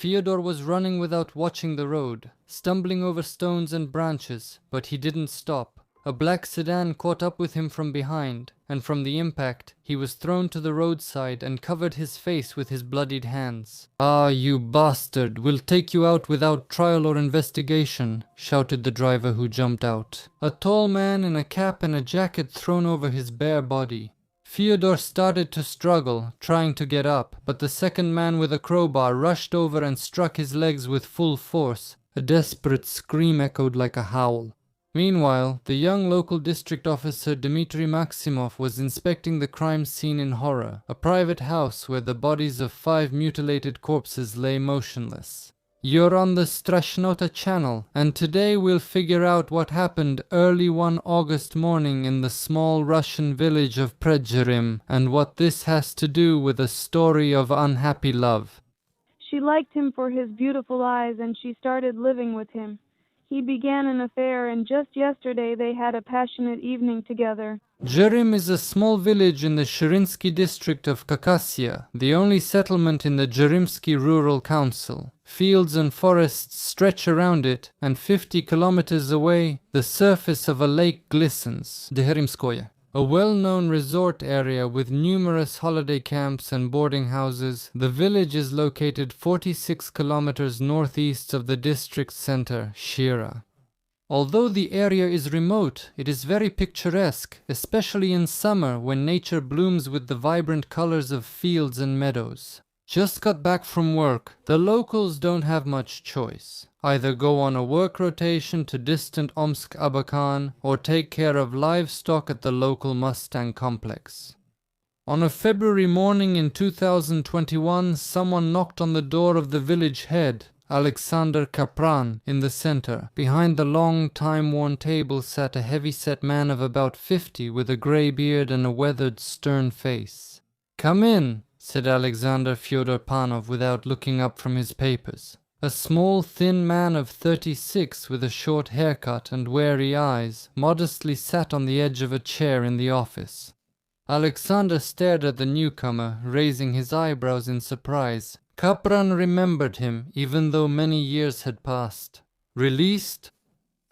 Fyodor was running without watching the road, stumbling over stones and branches, but he didn't stop. A black sedan caught up with him from behind, and from the impact, he was thrown to the roadside and covered his face with his bloodied hands. "Ah, you bastard, we'll take you out without trial or investigation," shouted the driver who jumped out. A tall man in a cap and a jacket thrown over his bare body. Fyodor started to struggle, trying to get up, but the second man with a crowbar rushed over and struck his legs with full force. A desperate scream echoed like a howl. Meanwhile, the young local district officer Dmitry Maximov was inspecting the crime scene in horror, a private house where the bodies of 5 mutilated corpses lay motionless. You're on the Strashnota channel, and today we'll figure out what happened early one August morning in the small Russian village of Predjerim, and what this has to do with a story of unhappy love. She liked him for his beautiful eyes, and she started living with him. He began an affair, and just yesterday they had a passionate evening together. Jerim is a small village in the Shirinsky district of Khakassia, the only settlement in the Jerimsky Rural Council. Fields and forests stretch around it, and 50 kilometers away, the surface of a lake glistens. Deterimskoye. A well-known resort area with numerous holiday camps and boarding houses, the village is located 46 kilometers northeast of the district center, Shira. Although the area is remote, it is very picturesque, especially in summer when nature blooms with the vibrant colors of fields and meadows. Just got back from work. The locals don't have much choice. Either go on a work rotation to distant Omsk-Abakan or take care of livestock at the local Mustang complex. On a February morning in 2021, someone knocked on the door of the village head, Alexander Kapran, in the center. Behind the long, time-worn table sat a heavy-set man of about 50 with a grey beard and a weathered, stern face. "Come in," said Alexander Fyodor Panov without looking up from his papers. A small, thin man of 36 with a short haircut and wary eyes modestly sat on the edge of a chair in the office. Alexander stared at the newcomer, raising his eyebrows in surprise. Kapran remembered him, even though many years had passed. "Released?"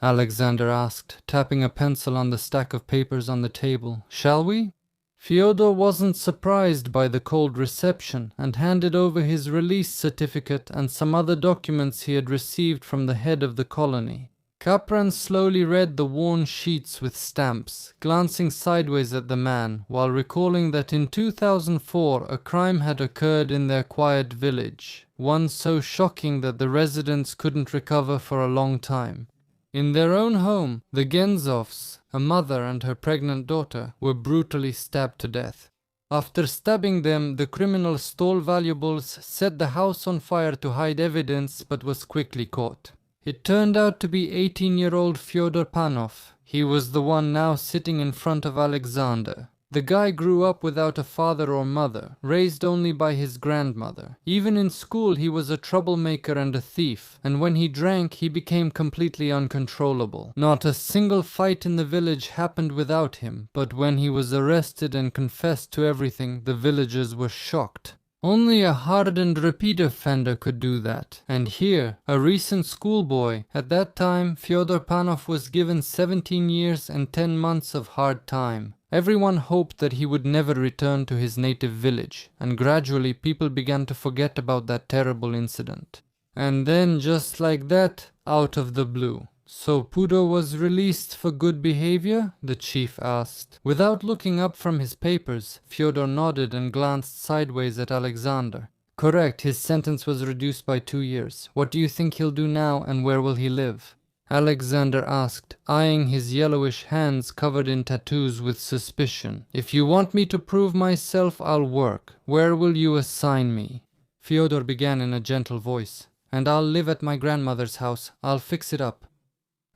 Alexander asked, tapping a pencil on the stack of papers on the table. "Shall we?" Fyodor wasn't surprised by the cold reception and handed over his release certificate and some other documents he had received from the head of the colony. Kapran slowly read the worn sheets with stamps, glancing sideways at the man, while recalling that in 2004 a crime had occurred in their quiet village, one so shocking that the residents couldn't recover for a long time. In their own home, the Genzovs, a mother and her pregnant daughter, were brutally stabbed to death. After stabbing them, the criminal stole valuables, set the house on fire to hide evidence, but was quickly caught. It turned out to be 18-year-old Fyodor Panov. He was the one now sitting in front of Alexander. The guy grew up without a father or mother, raised only by his grandmother. Even in school he was a troublemaker and a thief, and when he drank he became completely uncontrollable. Not a single fight in the village happened without him, but when he was arrested and confessed to everything, the villagers were shocked. Only a hardened repeat offender could do that. And here, a recent schoolboy. At that time, Fyodor Panov was given 17 years and 10 months of hard time. Everyone hoped that he would never return to his native village, and gradually people began to forget about that terrible incident. And then, just like that, out of the blue. "So Pudo was released for good behavior?" the chief asked. Without looking up from his papers, Fyodor nodded and glanced sideways at Alexander. "Correct, his sentence was reduced by 2 years. What do you think he'll do now, and where will he live?" Alexander asked, eyeing his yellowish hands covered in tattoos with suspicion. "If you want me to prove myself, I'll work. Where will you assign me?" Fyodor began in a gentle voice. "And I'll live at my grandmother's house. I'll fix it up."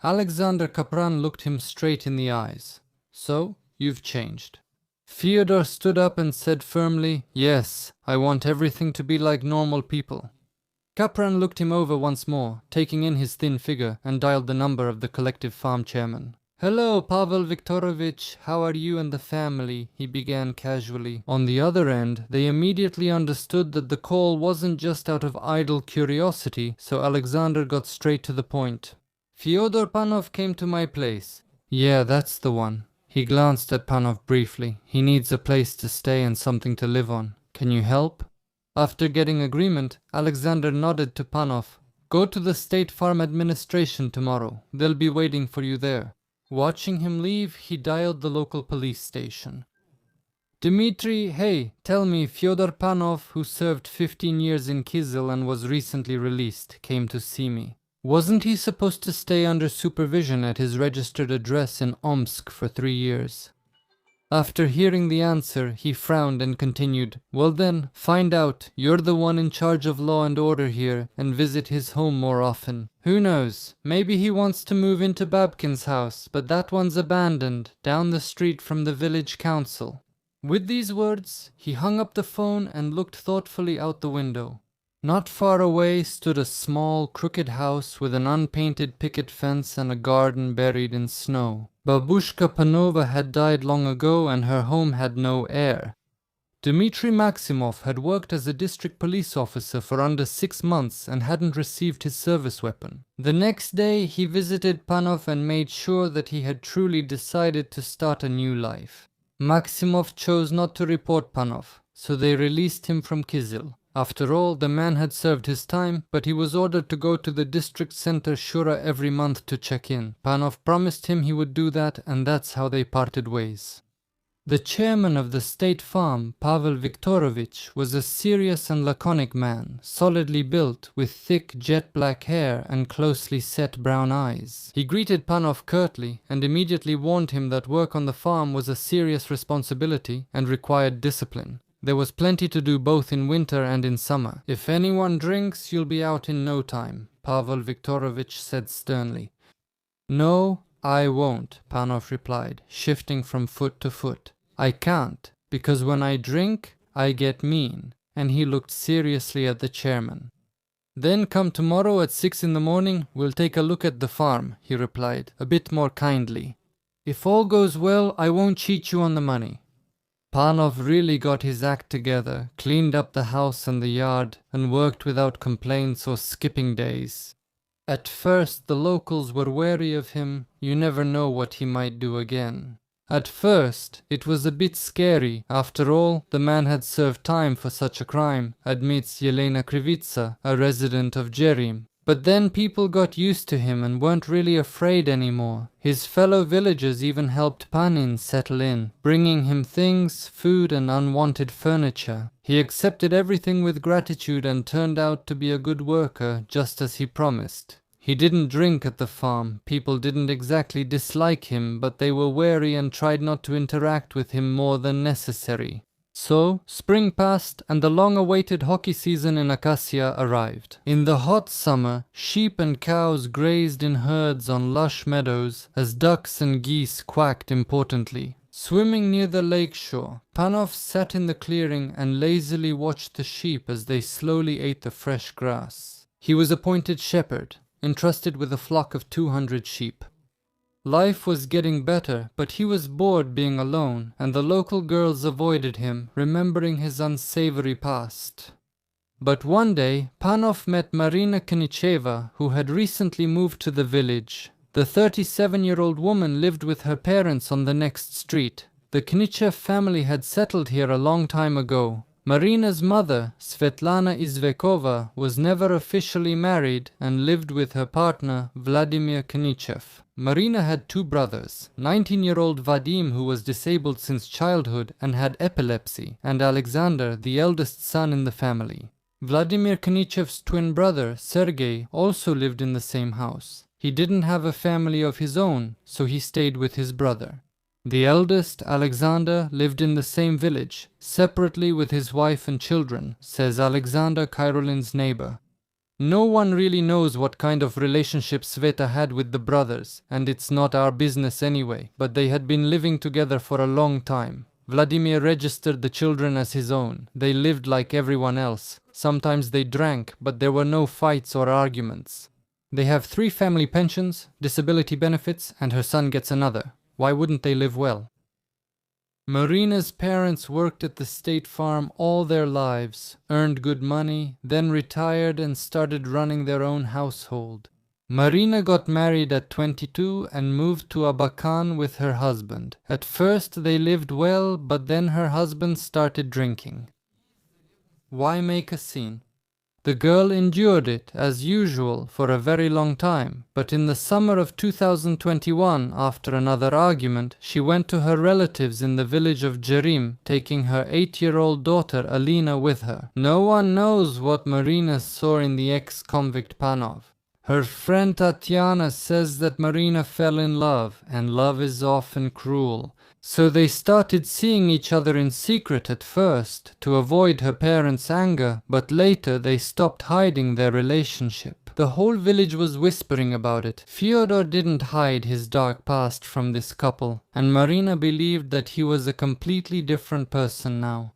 Alexander Kapran looked him straight in the eyes. "So, you've changed." Fyodor stood up and said firmly, "Yes, I want everything to be like normal people." Kapran looked him over once more, taking in his thin figure, and dialed the number of the collective farm chairman. "Hello, Pavel Viktorovich, how are you and the family?" he began casually. On the other end, they immediately understood that the call wasn't just out of idle curiosity, so Alexander got straight to the point. "Fyodor Panov came to my place." "Yeah, that's the one." He glanced at Panov briefly. "He needs a place to stay and something to live on. Can you help?" After getting agreement, Alexander nodded to Panov. "Go to the State Farm Administration tomorrow. They'll be waiting for you there." Watching him leave, he dialed the local police station. "Dmitri, hey, tell me, Fyodor Panov, who served 15 years in Kyzyl and was recently released, came to see me. Wasn't he supposed to stay under supervision at his registered address in Omsk for 3 years?" After hearing the answer, he frowned and continued, "Well then, find out. You're the one in charge of law and order here, and visit his home more often. Who knows, maybe he wants to move into Babkin's house, but that one's abandoned, down the street from the village council." With these words, he hung up the phone and looked thoughtfully out the window. Not far away stood a small, crooked house with an unpainted picket fence and a garden buried in snow. Babushka Panova had died long ago and her home had no heir. Dmitry Maximov had worked as a district police officer for under 6 months and hadn't received his service weapon. The next day, he visited Panov and made sure that he had truly decided to start a new life. Maximov chose not to report Panov, so they released him from Kyzyl. After all, the man had served his time, but he was ordered to go to the district center Shura every month to check in. Panov promised him he would do that, and that's how they parted ways. The chairman of the state farm, Pavel Viktorovich, was a serious and laconic man, solidly built, with thick jet-black hair and closely set brown eyes. He greeted Panov curtly and immediately warned him that work on the farm was a serious responsibility and required discipline. There was plenty to do both in winter and in summer. "If anyone drinks, you'll be out in no time," Pavel Viktorovich said sternly. "No, I won't," Panov replied, shifting from foot to foot. "I can't, because when I drink, I get mean," and he looked seriously at the chairman. "Then come tomorrow at 6 in the morning, we'll take a look at the farm," he replied, a bit more kindly. "If all goes well, I won't cheat you on the money." Panov really got his act together, cleaned up the house and the yard, and worked without complaints or skipping days. At first, the locals were wary of him. You never know what he might do again. At first, it was a bit scary. After all, the man had served time for such a crime, admits Yelena Krivitsa, a resident of Jerim. But then people got used to him and weren't really afraid anymore. His fellow villagers even helped Panin settle in, bringing him things, food and unwanted furniture. He accepted everything with gratitude and turned out to be a good worker, just as he promised. He didn't drink at the farm. People didn't exactly dislike him, but they were wary and tried not to interact with him more than necessary. So, spring passed and the long-awaited hockey season in Khakassia arrived. In the hot summer, sheep and cows grazed in herds on lush meadows as ducks and geese quacked importantly. Swimming near the lake shore, Panov sat in the clearing and lazily watched the sheep as they slowly ate the fresh grass. He was appointed shepherd, entrusted with a flock of 200 sheep. Life was getting better, but he was bored being alone, and the local girls avoided him, remembering his unsavory past. But one day, Panov met Marina Khnycheva, who had recently moved to the village. The 37-year-old woman lived with her parents on the next street. The Khnychev family had settled here a long time ago. Marina's mother, Svetlana Izvekova, was never officially married and lived with her partner, Vladimir Khnychev. Marina had 2 brothers, 19-year-old Vadim, who was disabled since childhood and had epilepsy, and Alexander, the eldest son in the family. Vladimir Khnychev's twin brother, Sergei, also lived in the same house. He didn't have a family of his own, so he stayed with his brother. The eldest, Alexander, lived in the same village, separately with his wife and children, says Alexander, Kairolin's neighbor. No one really knows what kind of relationship Sveta had with the brothers, and it's not our business anyway, but they had been living together for a long time. Vladimir registered the children as his own. They lived like everyone else. Sometimes they drank, but there were no fights or arguments. They have 3 family pensions, disability benefits, and her son gets another. Why wouldn't they live well? Marina's parents worked at the state farm all their lives, earned good money, then retired and started running their own household. Marina got married at 22 and moved to Abakan with her husband. At first they lived well, but then her husband started drinking. Why make a scene? The girl endured it, as usual, for a very long time, but in the summer of 2021, after another argument, she went to her relatives in the village of Jerim, taking her 8-year-old daughter Alina with her. No one knows what Marina saw in the ex-convict Panov. Her friend Tatiana says that Marina fell in love, and love is often cruel. So they started seeing each other in secret at first, to avoid her parents' anger, but later they stopped hiding their relationship. The whole village was whispering about it. Fyodor didn't hide his dark past from this couple, and Marina believed that he was a completely different person now.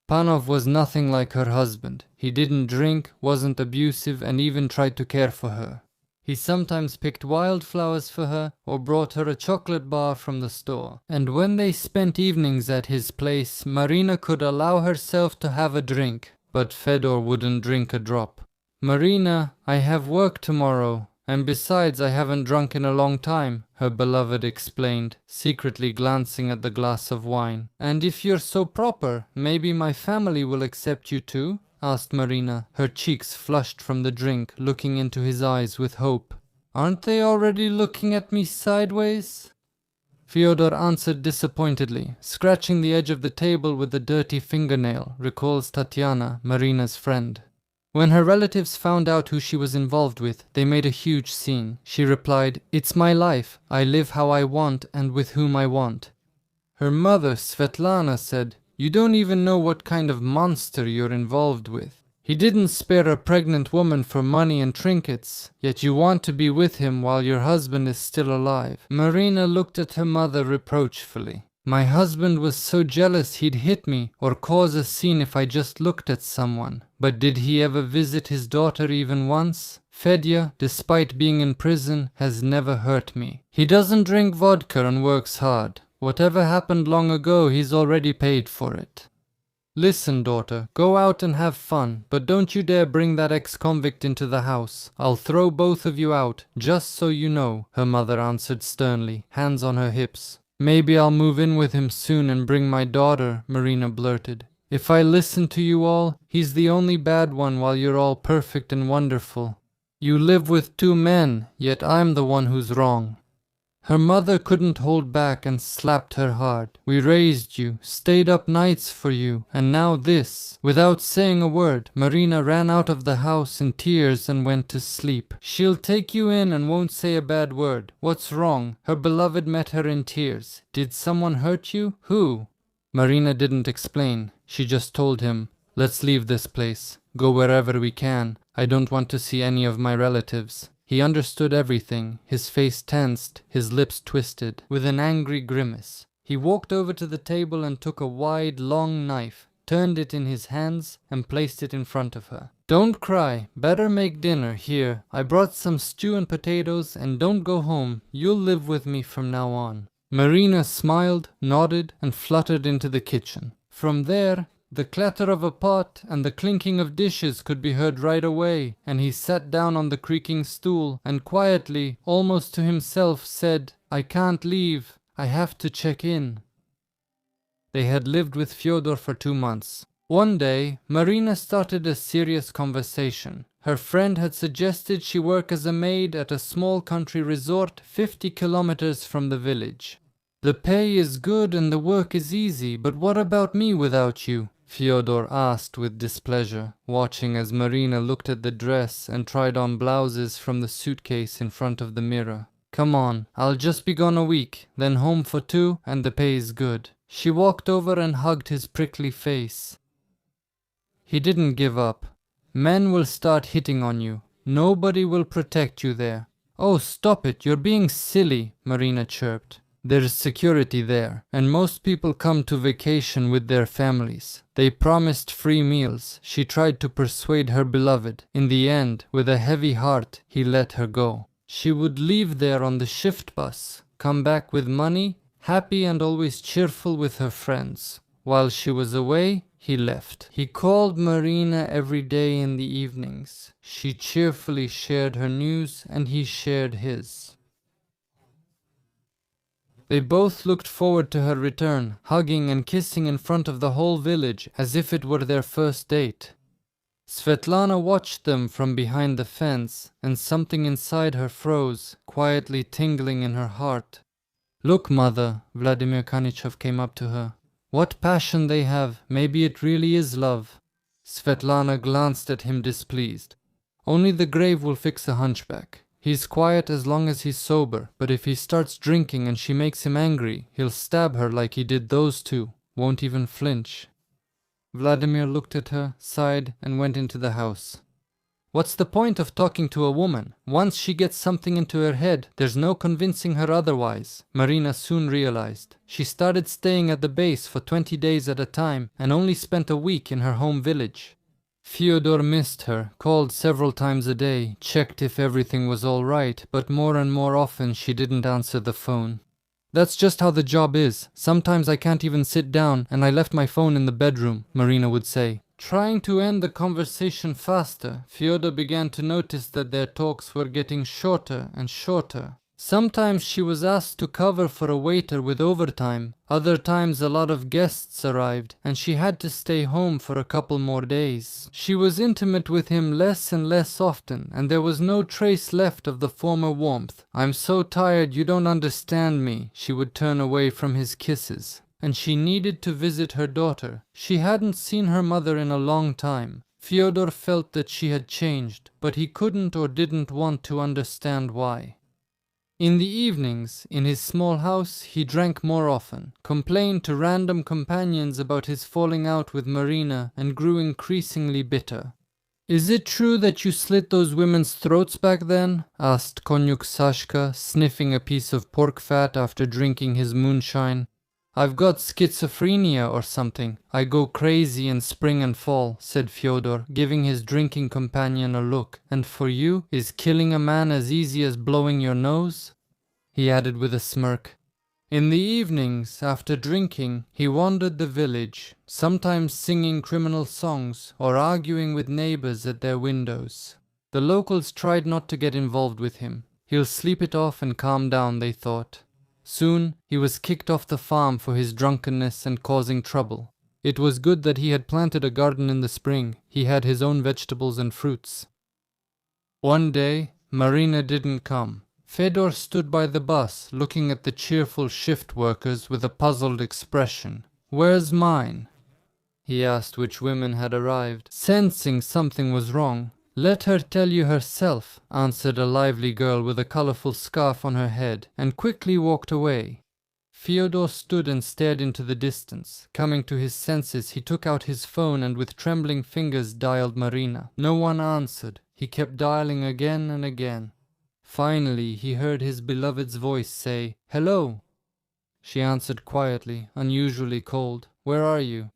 Panov was nothing like her husband. He didn't drink, wasn't abusive, and even tried to care for her. He sometimes picked wildflowers for her or brought her a chocolate bar from the store. And when they spent evenings at his place, Marina could allow herself to have a drink, but Fyodor wouldn't drink a drop. "Marina, I have work tomorrow, and besides I haven't drunk in a long time," her beloved explained, secretly glancing at the glass of wine. "And if you're so proper, maybe my family will accept you too?" asked Marina, her cheeks flushed from the drink, looking into his eyes with hope. "Aren't they already looking at me sideways?" Fyodor answered disappointedly, scratching the edge of the table with a dirty fingernail, recalls Tatiana, Marina's friend. When her relatives found out who she was involved with, they made a huge scene. She replied, "It's my life. I live how I want and with whom I want." Her mother, Svetlana, said, "You don't even know what kind of monster you're involved with. He didn't spare a pregnant woman for money and trinkets, yet you want to be with him while your husband is still alive." Marina looked at her mother reproachfully. "My husband was so jealous he'd hit me or cause a scene if I just looked at someone. But did he ever visit his daughter even once? Fedya, despite being in prison, has never hurt me. He doesn't drink vodka and works hard. Whatever happened long ago, he's already paid for it. Listen, daughter, go out and have fun, but don't you dare bring that ex-convict into the house. I'll throw both of you out, just so you know," her mother answered sternly, hands on her hips. "Maybe I'll move in with him soon and bring my daughter," Marina blurted. "If I listen to you all, he's the only bad one while you're all perfect and wonderful. You live with 2 men, yet I'm the one who's wrong." Her mother couldn't hold back and slapped her hard. "We raised you, stayed up nights for you, and now this." Without saying a word, Marina ran out of the house in tears and went to sleep. "She'll take you in and won't say a bad word. What's wrong?" Her beloved met her in tears. "Did someone hurt you? Who?" Marina didn't explain. She just told him, "Let's leave this place. Go wherever we can. I don't want to see any of my relatives." He understood everything, his face tensed, his lips twisted. With an angry grimace, he walked over to the table and took a wide, long knife, turned it in his hands, and placed it in front of her. "Don't cry, better make dinner, here. I brought some stew and potatoes, and don't go home. You'll live with me from now on." Marina smiled, nodded, and fluttered into the kitchen. From there, the clatter of a pot and the clinking of dishes could be heard right away, and he sat down on the creaking stool and quietly, almost to himself, said, "I can't leave. I have to check in." They had lived with Fyodor for 2 months. One day, Marina started a serious conversation. Her friend had suggested she work as a maid at a small country resort 50 kilometers from the village. "The pay is good and the work is easy, but what about me without you?" Fyodor asked with displeasure, watching as Marina looked at the dress and tried on blouses from the suitcase in front of the mirror. "Come on, I'll just be gone a week, then home for 2, and the pay is good." She walked over and hugged his prickly face. He didn't give up. "Men will start hitting on you. Nobody will protect you there." "Oh, stop it, you're being silly," Marina chirped. There's security there, and most people come to vacation with their families. They promised free meals. She tried to persuade her beloved. In the end, with a heavy heart, he let her go. She would leave there on the shift bus, come back with money, happy and always cheerful with her friends. While she was away, he left. He called Marina every day in the evenings. She cheerfully shared her news, and he shared his. They both looked forward to her return, hugging and kissing in front of the whole village as if it were their first date. Svetlana watched them from behind the fence, and something inside her froze, quietly tingling in her heart. "Look, mother," Vladimir Khnychev came up to her. "What passion they have! Maybe it really is love." Svetlana glanced at him displeased. "Only the grave will fix a hunchback. He's quiet as long as he's sober, but if he starts drinking and she makes him angry, he'll stab her like he did those two, won't even flinch." Vladimir looked at her, sighed, and went into the house. What's the point of talking to a woman? Once she gets something into her head, there's no convincing her otherwise, Marina soon realized. She started staying at the base for 20 days at a time and only spent a week in her home village. Fyodor missed her, called several times a day, checked if everything was all right, but more and more often she didn't answer the phone. "That's just how the job is. Sometimes I can't even sit down, and I left my phone in the bedroom," Marina would say. Trying to end the conversation faster, Fyodor began to notice that their talks were getting shorter and shorter. Sometimes she was asked to cover for a waiter with overtime. Other times a lot of guests arrived, and she had to stay home for a couple more days. She was intimate with him less and less often, and there was no trace left of the former warmth. "I'm so tired, you don't understand me," she would turn away from his kisses. And she needed to visit her daughter. She hadn't seen her mother in a long time. Fyodor felt that she had changed, but he couldn't or didn't want to understand why. In the evenings, in his small house, he drank more often, complained to random companions about his falling out with Marina, and grew increasingly bitter. "Is it true that you slit those women's throats back then?" asked Konyuk Sashka, sniffing a piece of pork fat after drinking his moonshine. "I've got schizophrenia or something. I go crazy in spring and fall," said Fyodor, giving his drinking companion a look. "And for you, is killing a man as easy as blowing your nose?" he added with a smirk. In the evenings, after drinking, he wandered the village, sometimes singing criminal songs or arguing with neighbors at their windows. The locals tried not to get involved with him. He'll sleep it off and calm down, they thought. Soon, he was kicked off the farm for his drunkenness and causing trouble. It was good that he had planted a garden in the spring. He had his own vegetables and fruits. One day, Marina didn't come. Fyodor stood by the bus, looking at the cheerful shift workers with a puzzled expression. "Where's mine?" he asked which women had arrived, sensing something was wrong. "Let her tell you herself," answered a lively girl with a colorful scarf on her head, and quickly walked away. Fyodor stood and stared into the distance. Coming to his senses, he took out his phone and with trembling fingers dialed Marina. No one answered. He kept dialing again and again. Finally, he heard his beloved's voice say, "Hello." She answered quietly, unusually cold. "Where are you?"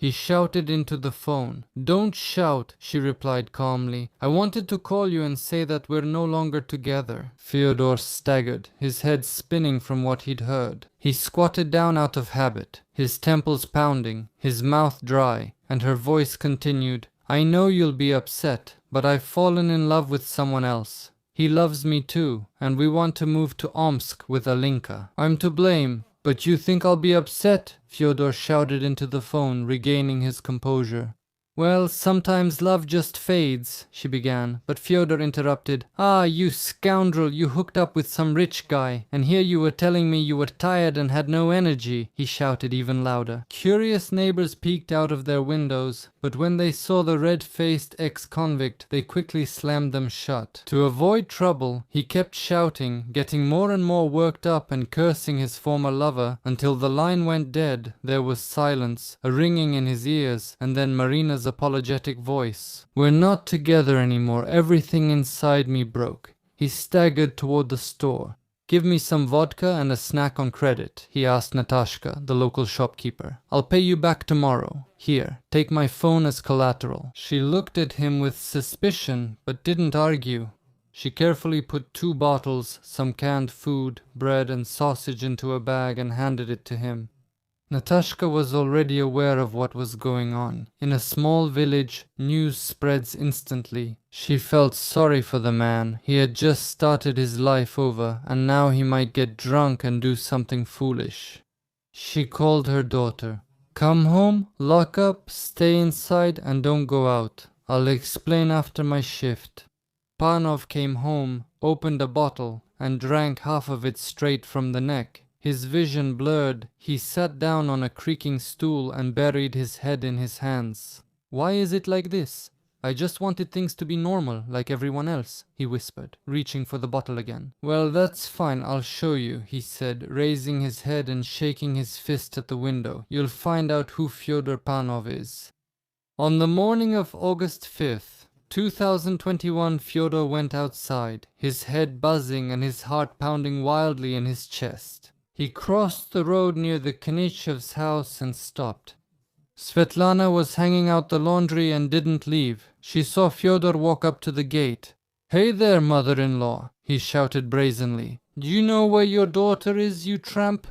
He shouted into the phone. "Don't shout," she replied calmly. "I wanted to call you and say that we're no longer together." Fyodor staggered, his head spinning from what he'd heard. He squatted down out of habit, his temples pounding, his mouth dry, and her voice continued, "I know you'll be upset, but I've fallen in love with someone else. He loves me too, and we want to move to Omsk with Alinka. I'm to blame. But you think I'll be upset?" Fyodor shouted into the phone, regaining his composure. "Well, sometimes love just fades," she began, but Fyodor interrupted. "Ah, you scoundrel, you hooked up with some rich guy, and here you were telling me you were tired and had no energy," he shouted even louder. Curious neighbors peeked out of their windows, but when they saw the red-faced ex-convict, they quickly slammed them shut. To avoid trouble, he kept shouting, getting more and more worked up and cursing his former lover, until the line went dead. There was silence, a ringing in his ears, and then Marina's apologetic voice. "We're not together anymore. Everything inside me broke." He staggered toward the store. "Give me some vodka and a snack on credit," he asked Natashka, the local shopkeeper. "I'll pay you back tomorrow. Here, take my phone as collateral." She looked at him with suspicion, but didn't argue. She carefully put 2 bottles, some canned food, bread and sausage into a bag and handed it to him. Natashka was already aware of what was going on. In a small village, news spreads instantly. She felt sorry for the man. He had just started his life over, and now he might get drunk and do something foolish. She called her daughter. "Come home, lock up, stay inside, and don't go out. I'll explain after my shift." Panov came home, opened a bottle, and drank half of it straight from the neck. His vision blurred. He sat down on a creaking stool and buried his head in his hands. "Why is it like this? I just wanted things to be normal, like everyone else," he whispered, reaching for the bottle again. "Well, that's fine, I'll show you," he said, raising his head and shaking his fist at the window. "You'll find out who Fyodor Panov is." On the morning of August 5th, 2021, Fyodor went outside, his head buzzing and his heart pounding wildly in his chest. He crossed the road near the Khnychev's house and stopped. Svetlana was hanging out the laundry and didn't leave. She saw Fyodor walk up to the gate. "Hey there, mother-in-law," he shouted brazenly. "Do you know where your daughter is, you tramp?"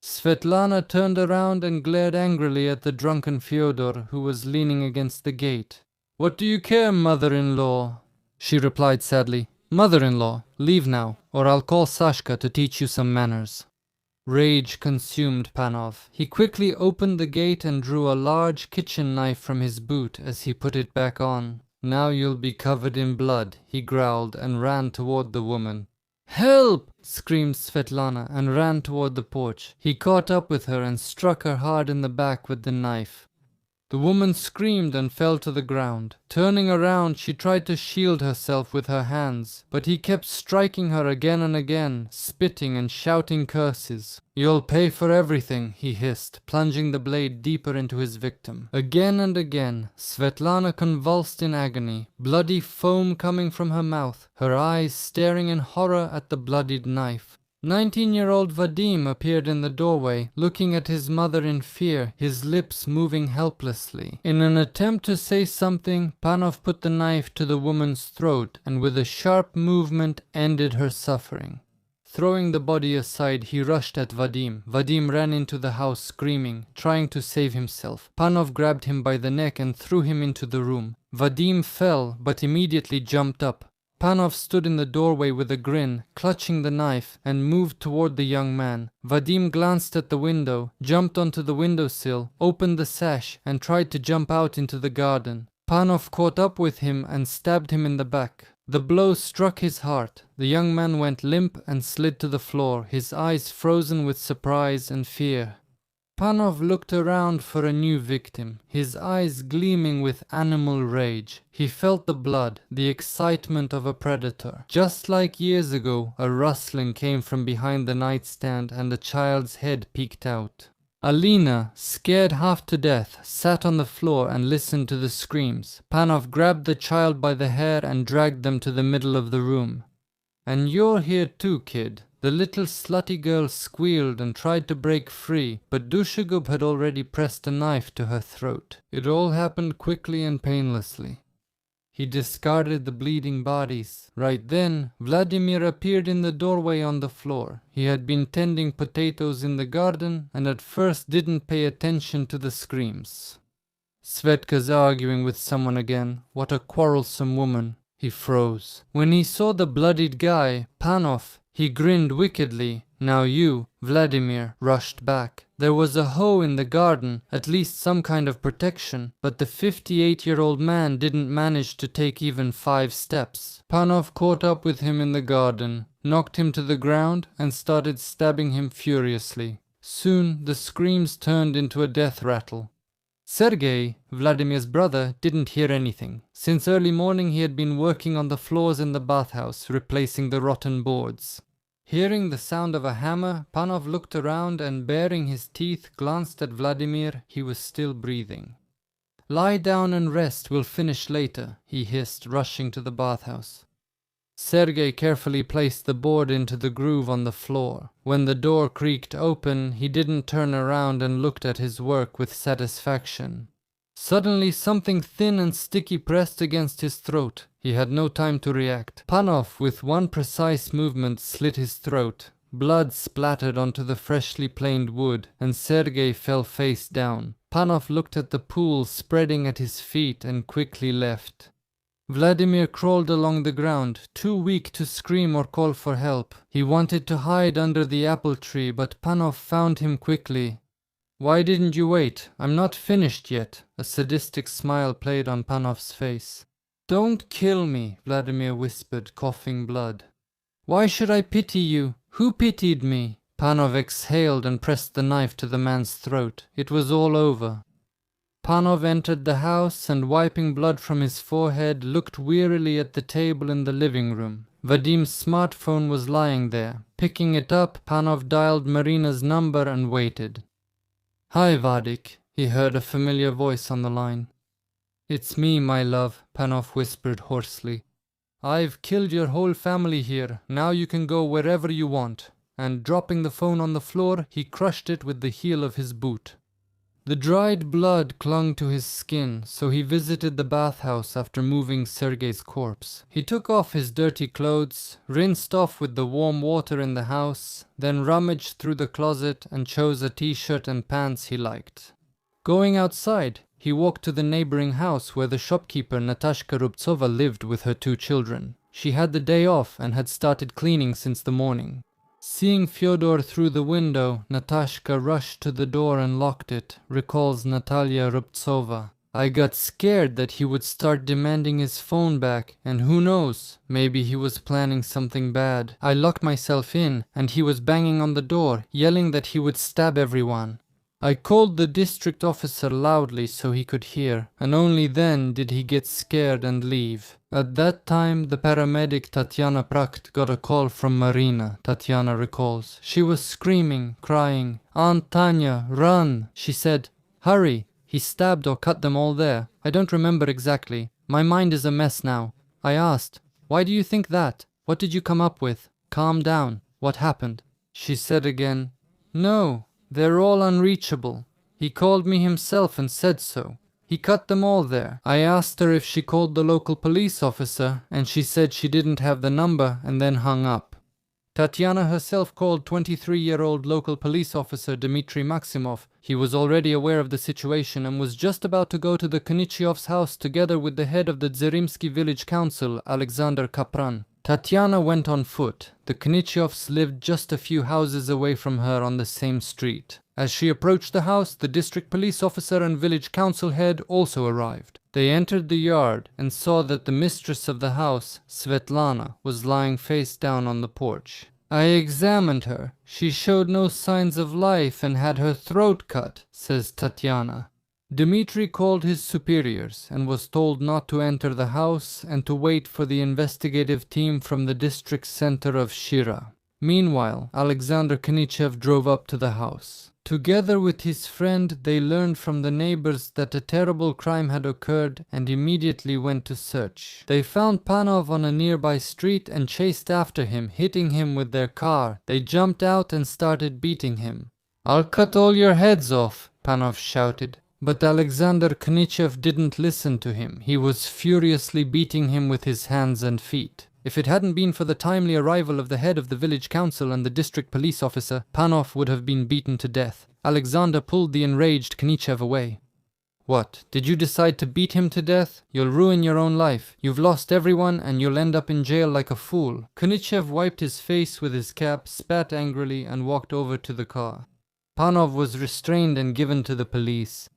Svetlana turned around and glared angrily at the drunken Fyodor, who was leaning against the gate. "What do you care, mother-in-law?" She replied sadly. "Mother-in-law, leave now, or I'll call Sashka to teach you some manners." Rage consumed Panov. He quickly opened the gate and drew a large kitchen knife from his boot as he put it back on. "Now you'll be covered in blood," he growled and ran toward the woman. "Help!" screamed Svetlana and ran toward the porch. He caught up with her and struck her hard in the back with the knife. The woman screamed and fell to the ground. Turning around, she tried to shield herself with her hands, but he kept striking her again and again, spitting and shouting curses. "You'll pay for everything," he hissed, plunging the blade deeper into his victim. Again and again, Svetlana convulsed in agony, bloody foam coming from her mouth, her eyes staring in horror at the bloodied knife. 19-year-old Vadim appeared in the doorway, looking at his mother in fear, his lips moving helplessly. In an attempt to say something, Panov put the knife to the woman's throat and with a sharp movement ended her suffering. Throwing the body aside, he rushed at Vadim. Vadim ran into the house screaming, trying to save himself. Panov grabbed him by the neck and threw him into the room. Vadim fell, but immediately jumped up. Panov stood in the doorway with a grin, clutching the knife, and moved toward the young man. Vadim glanced at the window, jumped onto the windowsill, opened the sash, and tried to jump out into the garden. Panov caught up with him and stabbed him in the back. The blow struck his heart. The young man went limp and slid to the floor, his eyes frozen with surprise and fear. Panov looked around for a new victim, his eyes gleaming with animal rage. He felt the blood, the excitement of a predator. Just like years ago, a rustling came from behind the nightstand and a child's head peeked out. Alina, scared half to death, sat on the floor and listened to the screams. Panov grabbed the child by the hair and dragged them to the middle of the room. "And you're here too, kid." The little slutty girl squealed and tried to break free, but Dushagub had already pressed a knife to her throat. It all happened quickly and painlessly. He discarded the bleeding bodies. Right then, Vladimir appeared in the doorway on the floor. He had been tending potatoes in the garden and at first didn't pay attention to the screams. "Svetka's arguing with someone again. What a quarrelsome woman." He froze. When he saw the bloodied guy, Panov, he grinned wickedly. "Now you," Vladimir rushed back. There was a hoe in the garden, at least some kind of protection, but the 58-year-old man didn't manage to take even 5 steps. Panov caught up with him in the garden, knocked him to the ground, and started stabbing him furiously. Soon the screams turned into a death rattle. Sergei, Vladimir's brother, didn't hear anything. Since early morning he had been working on the floors in the bathhouse, replacing the rotten boards. Hearing the sound of a hammer, Panov looked around and, baring his teeth, glanced at Vladimir. He was still breathing. "Lie down and rest, we'll finish later," he hissed, rushing to the bathhouse. Sergei carefully placed the board into the groove on the floor. When the door creaked open, he didn't turn around and looked at his work with satisfaction. Suddenly something thin and sticky pressed against his throat. He had no time to react. Panov, with one precise movement, slit his throat. Blood splattered onto the freshly planed wood, and Sergei fell face down. Panov looked at the pool spreading at his feet and quickly left. Vladimir crawled along the ground, too weak to scream or call for help. He wanted to hide under the apple tree, but Panov found him quickly. "Why didn't you wait? I'm not finished yet." A sadistic smile played on Panov's face. "Don't kill me," Vladimir whispered, coughing blood. "Why should I pity you? Who pitied me?" Panov exhaled and pressed the knife to the man's throat. It was all over. Panov entered the house and, wiping blood from his forehead, looked wearily at the table in the living room. Vadim's smartphone was lying there. Picking it up, Panov dialed Marina's number and waited. "Hi, Vadik," he heard a familiar voice on the line. "It's me, my love," Panov whispered hoarsely. "I've killed your whole family here. Now you can go wherever you want." And dropping the phone on the floor, he crushed it with the heel of his boot. The dried blood clung to his skin, so he visited the bathhouse after moving Sergei's corpse. He took off his dirty clothes, rinsed off with the warm water in the house, then rummaged through the closet and chose a t-shirt and pants he liked. Going outside, he walked to the neighboring house where the shopkeeper Natashka Rubtsova lived with her 2 children. She had the day off and had started cleaning since the morning. Seeing Fyodor through the window, Natashka rushed to the door and locked it, recalls Natalia Rubtsova. "I got scared that he would start demanding his phone back, and who knows, maybe he was planning something bad. I locked myself in, and he was banging on the door, yelling that he would stab everyone. I called the district officer loudly so he could hear, and only then did he get scared and leave. At that time, the paramedic Tatiana Prakt got a call from Marina," Tatiana recalls. "She was screaming, crying, 'Aunt Tanya, run!' She said, 'Hurry, he stabbed or cut them all there.' I don't remember exactly. My mind is a mess now. I asked, 'Why do you think that? What did you come up with? Calm down. What happened?' She said again, 'No, they're all unreachable. He called me himself and said so. He cut them all there.' I asked her if she called the local police officer, and she said she didn't have the number and then hung up." Tatiana herself called 23-year-old local police officer Dmitry Maximov. He was already aware of the situation and was just about to go to the Khnychev's house together with the head of the Dzerimsky village council, Alexander Kapran. Tatiana went on foot. The Khnychevs lived just a few houses away from her on the same street. As she approached the house, the district police officer and village council head also arrived. They entered the yard and saw that the mistress of the house, Svetlana, was lying face down on the porch. "I examined her. She showed no signs of life and had her throat cut," says Tatiana. Dmitry called his superiors and was told not to enter the house and to wait for the investigative team from the district center of Shira. Meanwhile, Alexander Khnychev drove up to the house. Together with his friend, they learned from the neighbors that a terrible crime had occurred and immediately went to search. They found Panov on a nearby street and chased after him, hitting him with their car. They jumped out and started beating him. "I'll cut all your heads off," Panov shouted. But Alexander Khnychev didn't listen to him. He was furiously beating him with his hands and feet. If it hadn't been for the timely arrival of the head of the village council and the district police officer, Panov would have been beaten to death. Alexander pulled the enraged Khnychev away. "What, did you decide to beat him to death? You'll ruin your own life. You've lost everyone and you'll end up in jail like a fool." Khnychev wiped his face with his cap, spat angrily and walked over to the car. Panov was restrained and given to the police.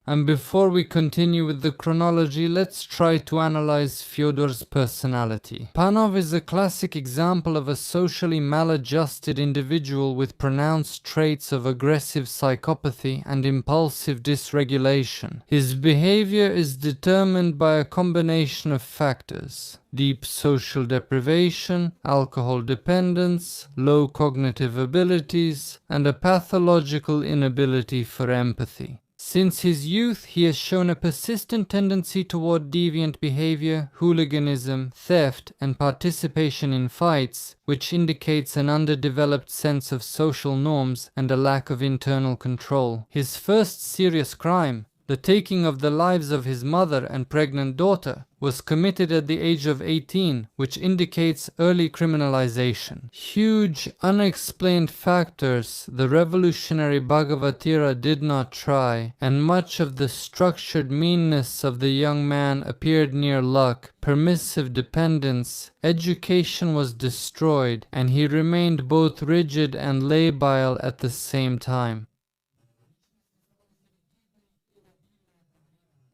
And before we continue with the chronology, let's try to analyze Fyodor's personality. Panov is a classic example of a socially maladjusted individual with pronounced traits of aggressive psychopathy and impulsive dysregulation. His behavior is determined by a combination of factors: deep social deprivation, alcohol dependence, low cognitive abilities, and a pathological inability for empathy. Since his youth, he has shown a persistent tendency toward deviant behavior, hooliganism, theft, and participation in fights, which indicates an underdeveloped sense of social norms and a lack of internal control. His first serious crime, the taking of the lives of his mother and pregnant daughter, was committed at the age of 18, which indicates early criminalization. Huge, unexplained factors the revolutionary Bhagavatira did not try, and much of the structured meanness of the young man appeared near luck, permissive dependence, education was destroyed, and he remained both rigid and labile at the same time.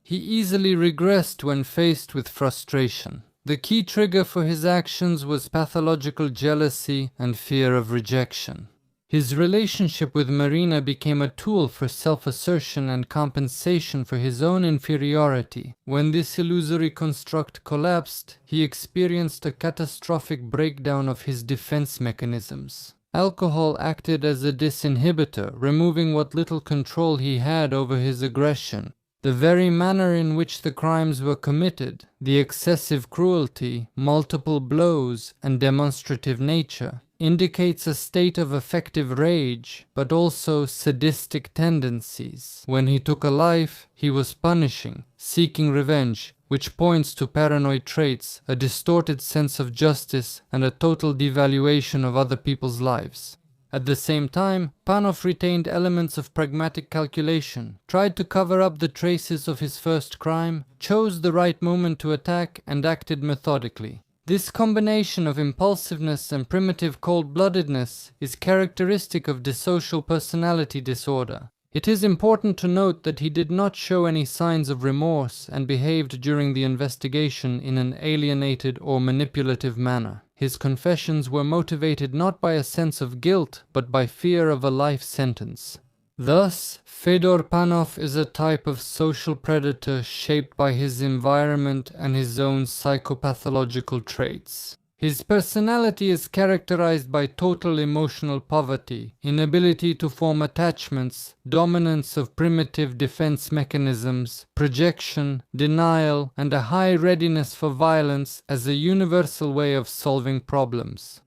He easily regressed when faced with frustration. The key trigger for his actions was pathological jealousy and fear of rejection. His relationship with Marina became a tool for self-assertion and compensation for his own inferiority. When this illusory construct collapsed, he experienced a catastrophic breakdown of his defense mechanisms. Alcohol acted as a disinhibitor, removing what little control he had over his aggression. The very manner in which the crimes were committed, the excessive cruelty, multiple blows, and demonstrative nature, indicates a state of affective rage, but also sadistic tendencies. When he took a life, he was punishing, seeking revenge, which points to paranoid traits, a distorted sense of justice, and a total devaluation of other people's lives. At the same time, Panov retained elements of pragmatic calculation, tried to cover up the traces of his first crime, chose the right moment to attack, and acted methodically. This combination of impulsiveness and primitive cold-bloodedness is characteristic of dissocial personality disorder. It is important to note that he did not show any signs of remorse and behaved during the investigation in an alienated or manipulative manner. His confessions were motivated not by a sense of guilt, but by fear of a life sentence. Thus, Fyodor Panov is a type of social predator shaped by his environment and his own psychopathological traits. His personality is characterized by total emotional poverty, inability to form attachments, dominance of primitive defense mechanisms, projection, denial, and a high readiness for violence as a universal way of solving problems.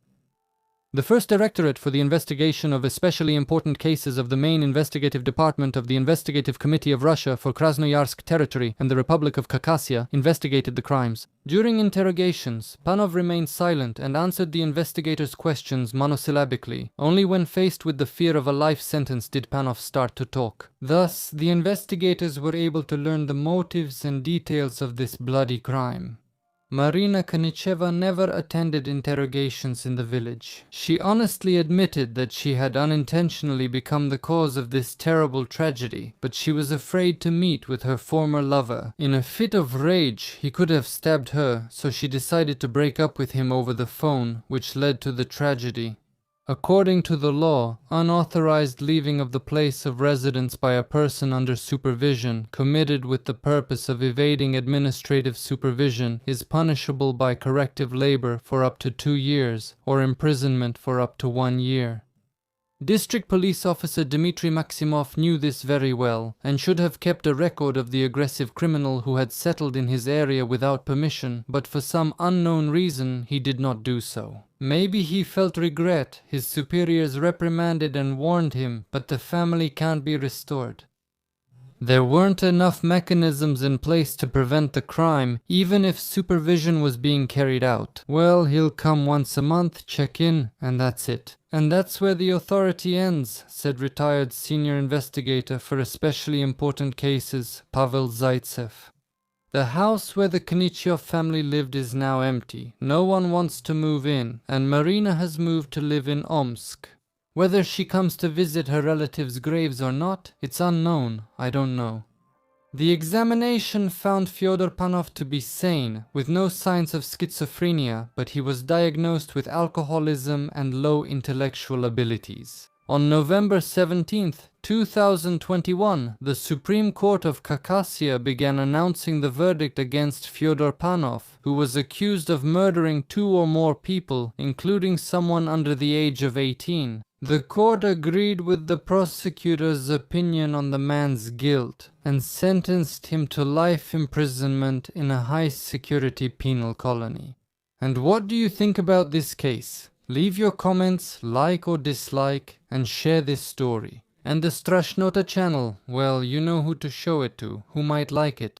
The first directorate for the investigation of especially important cases of the main investigative department of the Investigative Committee of Russia for Krasnoyarsk Territory and the Republic of Khakassia investigated the crimes. During interrogations, Panov remained silent and answered the investigators' questions monosyllabically. Only when faced with the fear of a life sentence did Panov start to talk. Thus, the investigators were able to learn the motives and details of this bloody crime. Marina Khnycheva never attended interrogations in the village. She honestly admitted that she had unintentionally become the cause of this terrible tragedy, but she was afraid to meet with her former lover. In a fit of rage, he could have stabbed her, so she decided to break up with him over the phone, which led to the tragedy. According to the law, unauthorized leaving of the place of residence by a person under supervision, committed with the purpose of evading administrative supervision, is punishable by corrective labor for up to 2 years, or imprisonment for up to 1 year. District Police Officer Dmitry Maximov knew this very well, and should have kept a record of the aggressive criminal who had settled in his area without permission, but for some unknown reason he did not do so. Maybe he felt regret, his superiors reprimanded and warned him, but the family can't be restored. There weren't enough mechanisms in place to prevent the crime, even if supervision was being carried out. Well, he'll come once a month, check in, and that's it. And that's where the authority ends, said retired senior investigator for especially important cases, Pavel Zaitsev. The house where the Khnychev family lived is now empty. No one wants to move in, and Marina has moved to live in Omsk. Whether she comes to visit her relatives' graves or not, it's unknown. I don't know. The examination found Fyodor Panov to be sane, with no signs of schizophrenia, but he was diagnosed with alcoholism and low intellectual abilities. On November 17, 2021, the Supreme Court of Khakassia began announcing the verdict against Fyodor Panov, who was accused of murdering 2 or more people, including someone under the age of 18. The court agreed with the prosecutor's opinion on the man's guilt and sentenced him to life imprisonment in a high-security penal colony. And what do you think about this case? Leave your comments, like or dislike, and share this story. And the Strashnota channel, well, you know who to show it to, who might like it.